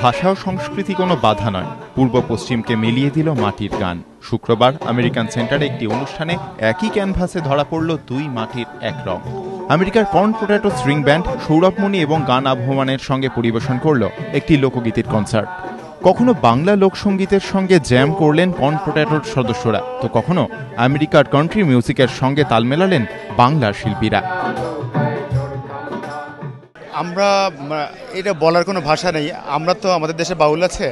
ভাষা ও সংস্কৃতি কোনো বাধা নয়, পূর্ব পশ্চিমকে মিলিয়ে দিল মাটির গান। শুক্রবার আমেরিকান সেন্টারে একটি অনুষ্ঠানে একই ক্যানভাসে ধরা পড়ল দুই মাটির এক রং। আমেরিকার কর্ন পোট্যাটো স্ট্রিং ব্যান্ড সৌরভমণি এবং গান আবহমানের সঙ্গে পরিবেশন করল একটি লোকগীতির কনসার্ট। কখনো বাংলা লোকসঙ্গীতের সঙ্গে জ্যাম করলেন কর্ন পোট্যাটোর সদস্যরা, তো কখনো আমেরিকার কান্ট্রি মিউজিকের সঙ্গে তাল মেলালেন বাংলার শিল্পীরা। আমরা এটা বলার কোনো ভাষা নেই। আমরা তো আমাদের দেশে বাউল আছে,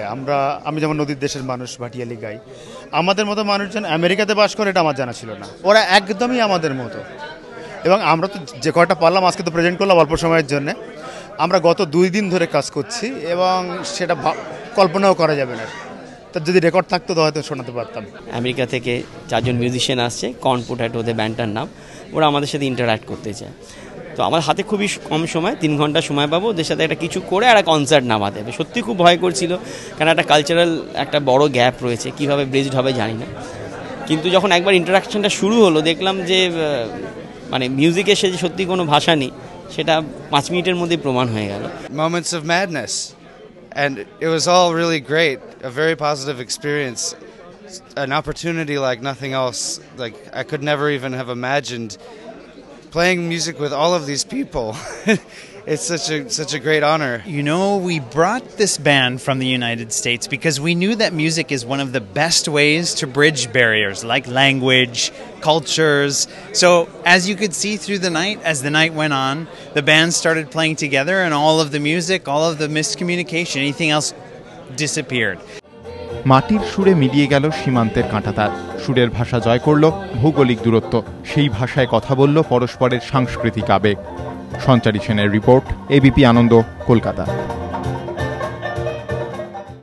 আমি যেমন নদীর দেশের মানুষ, ভাটিয়ালি গাই। আমাদের মতো মানুষজন আমেরিকাতে বাস করে এটা আমার জানা ছিল না। ওরা একদমই আমাদের মতো, এবং আমরা তো যে কয়টা পারলাম আজকে তো প্রেজেন্ট করলাম অল্প সময়ের জন্য। আমরা গত 2 দিন ধরে কাজ করছি এবং সেটা কল্পনাও করা যাবে না। তার যদি রেকর্ড থাকতো তো হয়তো শোনাতে পারতাম। আমেরিকা থেকে 4 জন মিউজিশিয়ান আসছে, কর্ন পোট্যাটো ওদের ব্যান্ডটার নাম। ওরা আমাদের সাথে ইন্টারঅ্যাক্ট করতে চায়। তো আমার হাতে খুবই কম সময়, 3 ঘন্টা সময় পাবো, ওদের সাথে একটা কিছু করে একটা কনসার্ট নামাতে হবে। সত্যি খুব ভয় করছিল, কারণ একটা কালচারাল একটা বড় গ্যাপ রয়েছে, কীভাবে ব্রিজড হবে জানি না। কিন্তু যখন একবার ইন্টারাকশনটা শুরু হলো, দেখলাম যে মানে মিউজিকের সে যে সত্যি কোনো ভাষা নেই, সেটা 5 মিনিটের মধ্যেই প্রমাণ হয়ে গেল। Moments of madness, and it was all really great, a very positive experience, an opportunity like nothing else. Like I could never even have imagined playing music with all of these people. It's such a great honor. You know, we brought this band from the United States because we knew that music is one of the best ways to bridge barriers like language, cultures. So as you could see through the night, as the night went on, the band started playing together and all of the music, all of the miscommunication, anything else disappeared. মাটির সুরে মিলিয়ে গেল সীমান্তের কাঁটাতার। সুরের ভাষা জয় করল ভৌগোলিক দূরত্ব, সেই ভাষায় কথা বলল পরস্পরের সাংস্কৃতিক আবেগ। সঞ্চারী সেনের রিপোর্ট, এবিপি আনন্দ, কলকাতা।